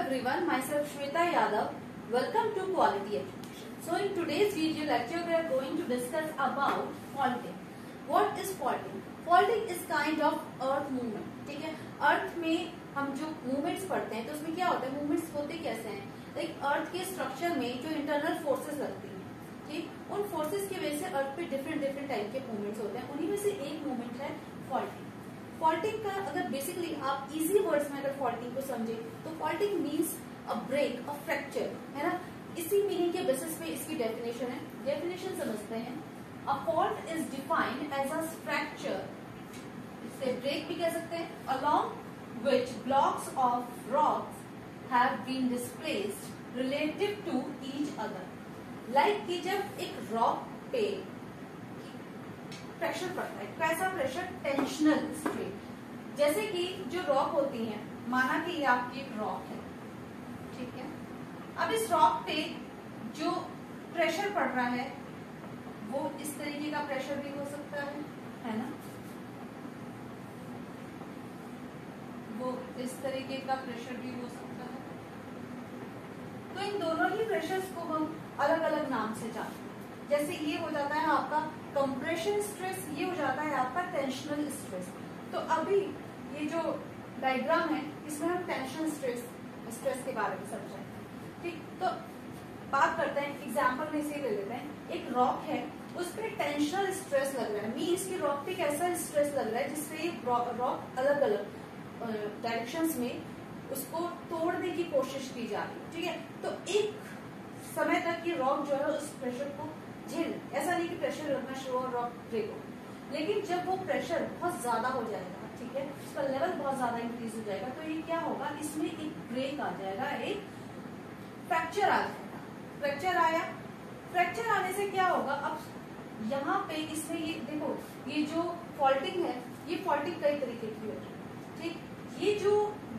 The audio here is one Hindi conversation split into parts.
everyone, myself Shweta Yadav. Welcome to Quality Education. So in today's video lecture we are going to discuss about faulting. What is faulting? Faulting is kind of earth movement. ठीक है, अर्थ में हम जो मूवमेंट्स पढ़ते हैं तो उसमें क्या होता है, मूवमेंट्स होते कैसे हैं, लाइक अर्थ के स्ट्रक्चर में जो इंटरनल फोर्सेस लगती हैं, ठीक, उन फोर्सेस की वजह से अर्थ पे डिफरेंट टाइप के मूवमेंट्स होते हैं. उन्हीं में से एक मूवमेंट है फॉल्टिंग. फॉल्टिंग का अगर बेसिकली आप इजी वर्ड्स में अगर फॉल्टिंग को समझे तो faulting means a break, a fracture, है ना. इसी मीनिंग के बेसिस पे इसकी डेफिनेशन है. डेफिनेशन समझते हैं. A fault is defined as a fracture, इसे ब्रेक भी कह सकते हैं, along which blocks of rocks have been displaced relative to each other. Like कि जब एक रॉक पे प्रेशर पड़ता है, कैसा प्रेशर, टेंशनल स्ट्रेन. जैसे कि जो रॉक होती हैं, माना कि ये आपकी एक रॉक है, ठीक है. अब इस रॉक पे जो प्रेशर पड़ रहा है वो इस तरीके का प्रेशर भी हो सकता है ना, वो इस तरीके का प्रेशर भी हो सकता है. तो इन दोनों ही प्रेशर्स को हम अलग अलग नाम से जानते हैं. जैसे ये हो जाता है आपका कंप्रेशन स्ट्रेस, ये हो जाता है आपका टेंशनल स्ट्रेस. तो अभी ये जो डायग्राम है इसमें हम टेंशन स्ट्रेस के बारे में समझाएंगे. ठीक, तो बात करते हैं, एग्जाम्पल में से ले लेते हैं. एक रॉक है, उस पर टेंशनल स्ट्रेस लग रहा है, मीन्स की रॉक पे कैसा स्ट्रेस लग रहा है जिससे ये रॉक अलग अलग डायरेक्शंस में उसको तोड़ने की कोशिश की जा रही है. ठीक है, तो एक समय तक ये रॉक जो है उस प्रेशर को झेल, ऐसा नहीं कि प्रेशर लगना शुरू और रॉक ब्रेक हो. लेकिन जब वो प्रेशर बहुत ज्यादा हो जाएगा, ठीक है, उसका लेवल बहुत ज्यादा इंक्रीज हो जाएगा, तो ये क्या होगा, इसमें एक ब्रेक आ जाएगा, एक फ्रैक्चर आ जाएगा. फ्रैक्चर आया, फ्रैक्चर आने से क्या होगा, अब यहाँ पे इसमें ये देखो, ये जो फॉल्टिंग है, ये फॉल्टिंग कई तरीके की होती है. ठीक, ये जो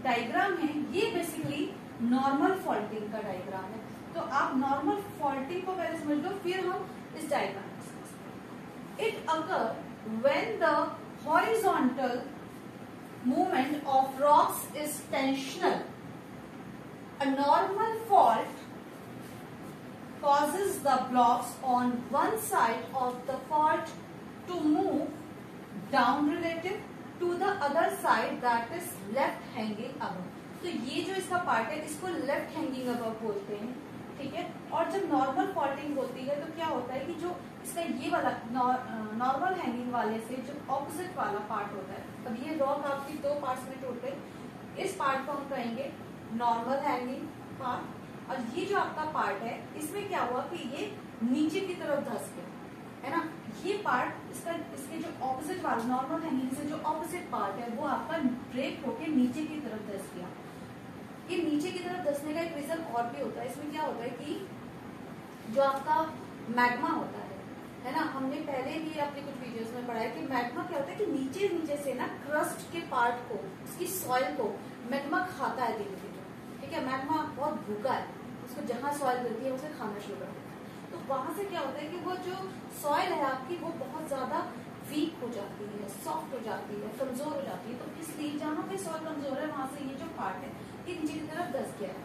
डायग्राम है ये बेसिकली नॉर्मल फॉल्टिंग का डायग्राम है. तो आप नॉर्मल फॉल्टिंग को पहले समझ लो, फिर हम इस डायग्राम में समझते हैं. It occur when the horizontal movement of rocks is tensional. A normal fault causes the blocks on one side of the fault to move down relative to the other side that is left hanging above. तो ये जो इसका पार्ट है इसको लेफ्ट हैंगिंग अबव बोलते हैं. ठीक है, और जब नॉर्मल फॉल्टिंग होती है तो क्या होता है कि जो इसका ये वाला नॉर्मल हैंगिंग वाले से जो ऑपोजिट वाला पार्ट होता है, अब ये रॉक आपकी दो पार्ट्स में टूट गई, इस पार्ट को हम कहेंगे नॉर्मल हैंगिंग पार्ट, और ये जो आपका पार्ट है इसमें क्या हुआ कि ये नीचे की तरफ धंस गया, है ना. ये पार्ट इसके जो ऑपोजिट वाला नॉर्मल हैंगिंग से जो ऑपोजिट पार्ट है वो आपका ब्रेक होके नीचे की तरफ धंस गया. ये नीचे की तरफ धंसने का एक रीजन और भी होता है. इसमें क्या होता है कि जो आपका मैग्मा होता है ना, हमने पहले भी अपने कुछ वीडियोस में पढ़ा है कि मैग्मा क्या होता है कि नीचे से ना क्रस्ट के पार्ट को, उसकी सॉइल को मैग्मा खाता है धीरे धीरे. ठीक है, मैग्मा बहुत भूखा है, उसको जहां सॉइल मिलती है उसे खाना शुरू कर देता है. तो वहां से क्या होता है कि वो जो सॉइल है आपकी वो बहुत ज्यादा वीक हो जाती है, सॉफ्ट हो जाती है, कमजोर हो जाती है. तो इसलिए जहां पे सॉइल कमजोर है वहां से ये जो पार्ट है ये नीचे की तरफ धंस गया है.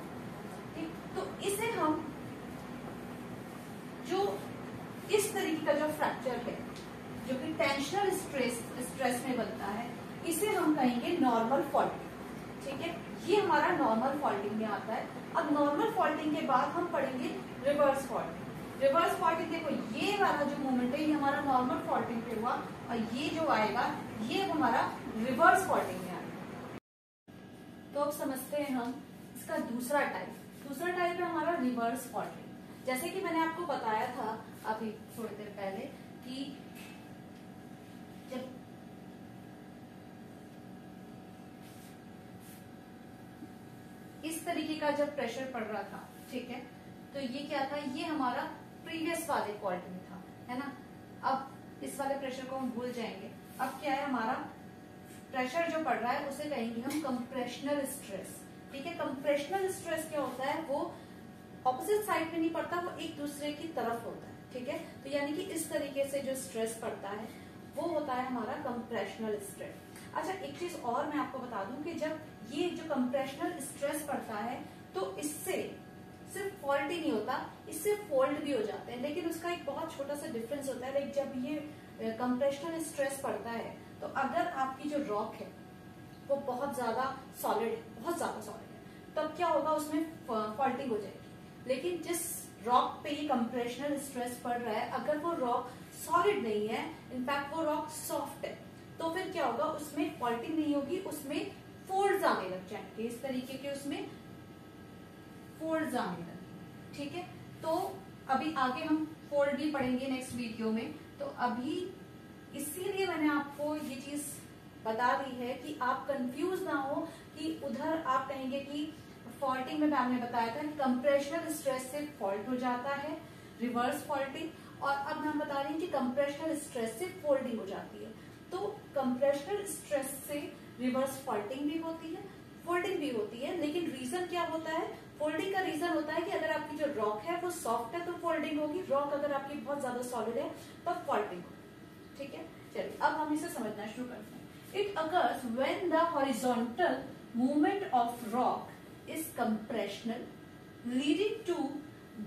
ठीक, तो इसे हम जो इस तरीके का जो फ्रैक्चर है जो कि टेंशनल स्ट्रेस में बनता है, इसे हम कहेंगे नॉर्मल फॉल्टिंग. ठीक है, ये हमारा नॉर्मल फॉल्टिंग में आता है. अब नॉर्मल फॉल्टिंग के बाद हम पढ़ेंगे रिवर्स फॉल्टिंग. रिवर्स फॉल्टिंग देखो, ये वाला जो मूवमेंट है ये हमारा नॉर्मल फॉल्टिंग पे हुआ, और ये जो आएगा ये हमारा रिवर्स फॉल्टिंग में आएगा. तो अब समझते हैं हम इसका दूसरा टाइप. दूसरा टाइप है हमारा रिवर्स फॉल्टिंग. जैसे कि मैंने आपको बताया था अभी थोड़ी देर पहले कि जब इस तरीके का जब प्रेशर पड़ रहा था, ठीक है, तो ये क्या था, ये हमारा प्रीवियस वाले फॉल्ट में था, है ना. अब इस वाले प्रेशर को हम भूल जाएंगे. अब क्या है, हमारा प्रेशर जो पड़ रहा है उसे कहेंगे हम कंप्रेशनल स्ट्रेस. ठीक है, कंप्रेशनल स्ट्रेस क्या होता है, वो ऑपोजिट साइड में नहीं पड़ता, वो एक दूसरे की तरफ होता है. ठीक है, तो यानी कि इस तरीके से जो स्ट्रेस पड़ता है वो होता है हमारा कंप्रेशनल स्ट्रेस. अच्छा, एक चीज और मैं आपको बता दूं कि जब ये जो कंप्रेशनल स्ट्रेस पड़ता है तो इससे सिर्फ फॉल्ट ही नहीं होता, इससे फोल्ड भी हो जाते हैं। लेकिन उसका एक बहुत छोटा सा डिफरेंस होता है। लाइक जब ये कंप्रेशनल स्ट्रेस पड़ता है तो अगर आपकी जो रॉक है वो बहुत ज्यादा सॉलिड है, बहुत ज्यादा सॉलिड है, तब क्या होगा, उसमें फॉल्टिंग हो जाएगी। लेकिन जिस रॉक पे ये कंप्रेशनल स्ट्रेस पड़ रहा है, अगर वो रॉक सॉलिड नहीं है, इनफैक्ट वो रॉक सॉफ्ट है, तो फिर क्या होगा, उसमें फॉल्टिंग नहीं होगी, उसमें फोल्ड्स आने लग जाएंगे, इस तरीके के उसमें फोल्ड्स आने लगे। ठीक है, तो अभी आगे हम फोल्ड भी पढ़ेंगे नेक्स्ट वीडियो में। तो अभी इसीलिए मैंने आपको ये चीज बता दी है कि आप कंफ्यूज ना हो कि उधर आप कहेंगे कि फॉल्टिंग में मैम ने बताया था कि कंप्रेशनल स्ट्रेस से फॉल्ट हो जाता है, रिवर्स फॉल्टिंग, और अब मैं बता रही हूँ कि कंप्रेशनल स्ट्रेस से फोल्डिंग हो जाती है। तो कंप्रेशनल स्ट्रेस से रिवर्स फॉल्टिंग भी होती है, फोल्डिंग भी होती है। लेकिन रीजन क्या होता है, फोल्डिंग का रीजन होता है कि अगर आपकी जो रॉक है वो सॉफ्ट है तो फोल्डिंग होगी, रॉक अगर आपकी बहुत ज्यादा सॉलिड है तब फॉल्टिंग होगी। ठीक है, चलिए अब हम इसे समझना शुरू करते हैं। It occurs when the horizontal movement of rock is compressional leading to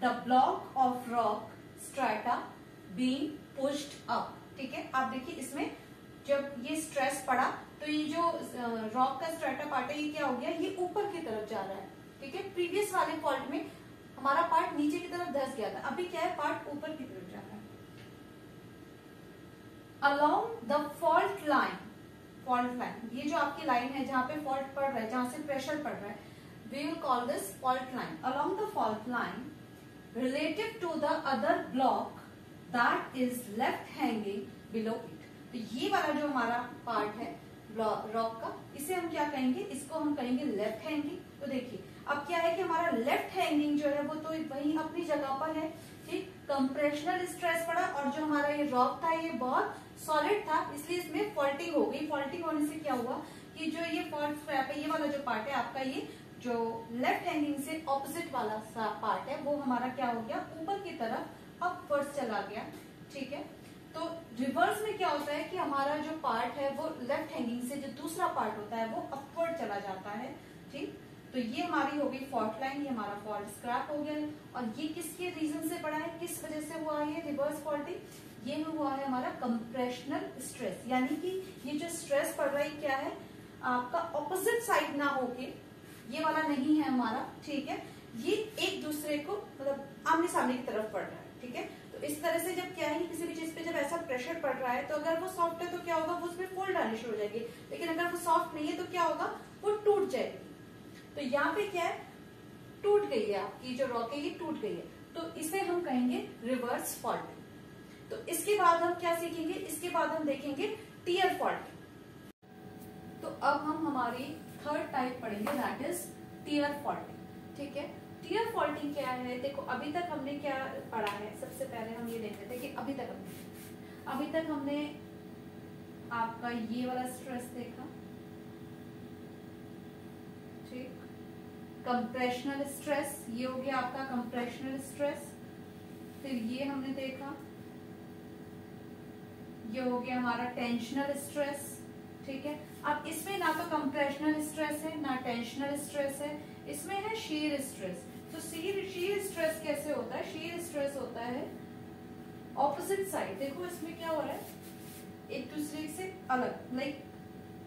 the block of rock strata being pushed up। ठीक है, आप देखिए इसमें जब ये स्ट्रेस पड़ा तो ये जो रॉक का स्ट्रेटा पार्ट है ये क्या हो गया, ये ऊपर की तरफ जा रहा है। ठीक है, प्रीवियस वाले फॉल्ट में हमारा पार्ट नीचे की तरफ धंस गया था, अभी क्या है, पार्ट ऊपर की तरफ जा रहा है। Along the fault line, fault line, ये जो आपकी लाइन है जहां पे फॉल्ट पड़ रहा है, जहां से प्रेशर पड़ रहा है, we will call this fault line. Along the fault line relative to the other block that is left hanging below it। तो ये वाला जो हमारा पार्ट है रॉक का, इसे हम क्या कहेंगे, इसको हम कहेंगे लेफ्ट हैंगिंग। तो देखिए अब क्या है कि हमारा लेफ्ट हैंगिंग जो है वो तो वही अपनी जगह पर है। ठीक, कंप्रेशनल स्ट्रेस पड़ा और जो हमारा ये रॉक था ये बहुत सॉलिड था, इसलिए इसमें फॉल्टिंग हो गई। फॉल्टिंग होने से क्या हुआ कि जो ये फॉल्ट स्क्रैप है, ये वाला जो पार्ट है आपका, ये जो लेफ्ट हैंगिंग से ऑपोजिट वाला सा पार्ट है वो हमारा क्या हो गया, ऊपर की तरफ अपवर्ड्स चला गया। ठीक है, तो रिवर्स में क्या होता है कि हमारा जो पार्ट है वो लेफ्ट हैंगिंग से जो दूसरा पार्ट होता है वो अपवर्ड चला जाता है। ठीक, तो ये हमारी हो गई फॉल्ट लाइन, ये हमारा फॉल्ट स्क्रैप हो गया। और ये किसके रीजन से पड़ा है, किस वजह से हुआ है रिवर्स फॉल्टिंग, ये हुआ है हमारा कंप्रेशनल स्ट्रेस। यानी कि ये जो स्ट्रेस पड़ रहा है क्या है, आपका ऑपोजिट साइड ना होके, ये वाला नहीं है हमारा। ठीक है, ये एक दूसरे को मतलब आमने सामने की तरफ पड़ रहा है। ठीक है, तो इस तरह से जब क्या है कि किसी भी चीज पे जब ऐसा प्रेशर पड़ रहा है तो अगर वो सॉफ्ट है तो क्या होगा, वो उसमें फोल्ड आने शुरू हो जाएगी। लेकिन अगर वो सॉफ्ट नहीं है तो क्या होगा, वो टूट जाएगी। तो यहाँ पे क्या है, टूट गई है आपकी जो रॉक है, ये टूट गई है, तो इसे हम कहेंगे रिवर्स फॉल्टिंग। तो इसके बाद हम क्या सीखेंगे, इसके बाद हम देखेंगे टियर फॉल्टिंग। तो अब हम हमारी थर्ड टाइप पढ़ेंगे, दैट इज टियर फॉल्टिंग। ठीक है, टियर फॉल्टिंग क्या है, देखो अभी तक हमने क्या पढ़ा है, सबसे पहले हम ये देख रहे थे कि अभी तक हमने आपका ये वाला स्ट्रेस देखा। ठीक, कंप्रेशनल स्ट्रेस, ये हो गया आपका कंप्रेशनल स्ट्रेस। फिर ये हमने देखा, ये हो गया हमारा टेंशनल स्ट्रेस। ठीक है, अब इसमें ना तो कंप्रेशनल स्ट्रेस है ना टेंशनल स्ट्रेस है, इसमें है शीयर स्ट्रेस। तो शीयर स्ट्रेस कैसे होता है, शीयर स्ट्रेस होता है ऑपोजिट साइड। देखो इसमें क्या हो रहा है, एक दूसरे से अलग। लाइक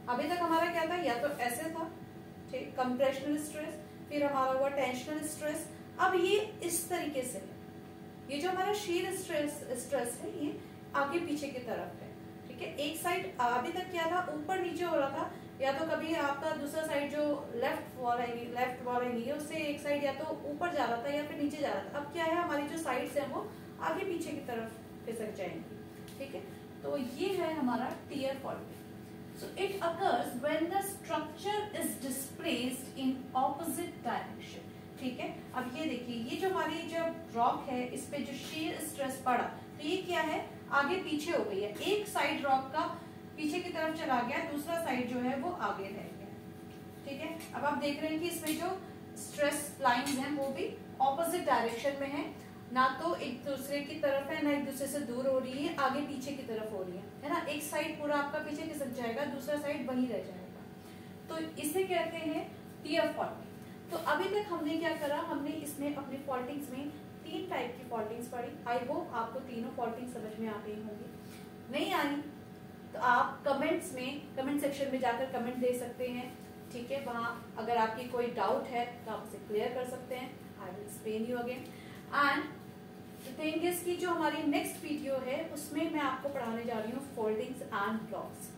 अभी तक हमारा क्या था, या तो ऐसे था, ठीक, कंप्रेशनल स्ट्रेस, फिर हमारा हुआ टेंशनल स्ट्रेस, अब ये इस तरीके से है। ये जो हमारा शीयर स्ट्रेस है ये आगे पीछे की तरफ है। ठीक है, एक साइड अभी तक क्या था, ऊपर नीचे हो रहा था, या तो कभी आपका दूसरा साइड जो लेफ्ट वॉल है उससे एक साइड या तो ऊपर जा रहा था या फिर नीचे जा रहा था। अब क्या है, हमारी जो साइड्स हैं वो आगे पीछे की तरफ खिसक जाएंगी। ठीक है, तो ये है हमारा tear faulting. So it occurs when the structure is displaced in opposite direction. ठीक है, अब ये देखिए, ये जो हमारी जब रॉक है इस पे जो शीयर स्ट्रेस पड़ा तो ये क्या है, आगे पीछे हो गई है। एक साइड रॉक का पीछे की तरफ चला गया, दूसरा साइड जो है वो आगे रह गया। ठीक है, अब आप देख रहे हैं कि इसमें जो स्ट्रेस लाइंस हैं वो भी ऑपोजिट डायरेक्शन में है, ना तो एक दूसरे की तरफ है ना एक दूसरे से दूर हो रही है, आगे पीछे की तरफ हो रही है ना। एक साइड पूरा आपका पीछे खिसक जाएगा, दूसरा साइड वहीं रह जाएगा। तो इसे कहते हैं टियर फॉल्टिंग। तो अभी तक हमने क्या करा, हमने इसमें अपने फॉल्टिंग्स में 3 टाइप की फॉल्टिंग्स पढ़ी। आई होप आपको तीनों फॉल्टिंग समझ में आ गई होंगी। नहीं आई तो आप कमेंट्स में, कमेंट सेक्शन में जाकर कमेंट दे सकते हैं, ठीक है। वहाँ अगर आपकी कोई डाउट है तो आप उसे क्लियर कर सकते हैं। I will explain you again. And the thing is कि जो हमारी नेक्स्ट वीडियो है उसमें मैं आपको पढ़ाने जा रही हूँ फोल्डिंग्स एंड ब्लॉक्स।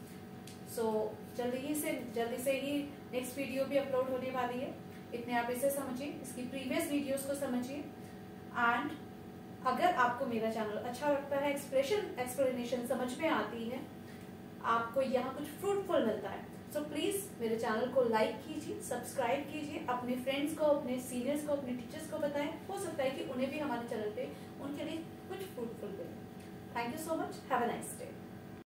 सो जल्दी से ही नेक्स्ट वीडियो भी अपलोड होने वाली है। इतने आप इसे समझिए, इसकी प्रीवियस वीडियोस को समझिए। एंड अगर आपको मेरा चैनल अच्छा लगता है, एक्सप्लेनेशन समझ में आती है, आपको यहाँ कुछ फ्रूटफुल मिलता है, सो प्लीज मेरे चैनल को लाइक कीजिए, सब्सक्राइब कीजिए, अपने फ्रेंड्स को, अपने सीनियर्स को, अपने टीचर्स को बताएं। हो सकता है कि उन्हें भी हमारे चैनल पे उनके लिए कुछ फ्रूटफुल मिले। Thank you so much. Have a nice day.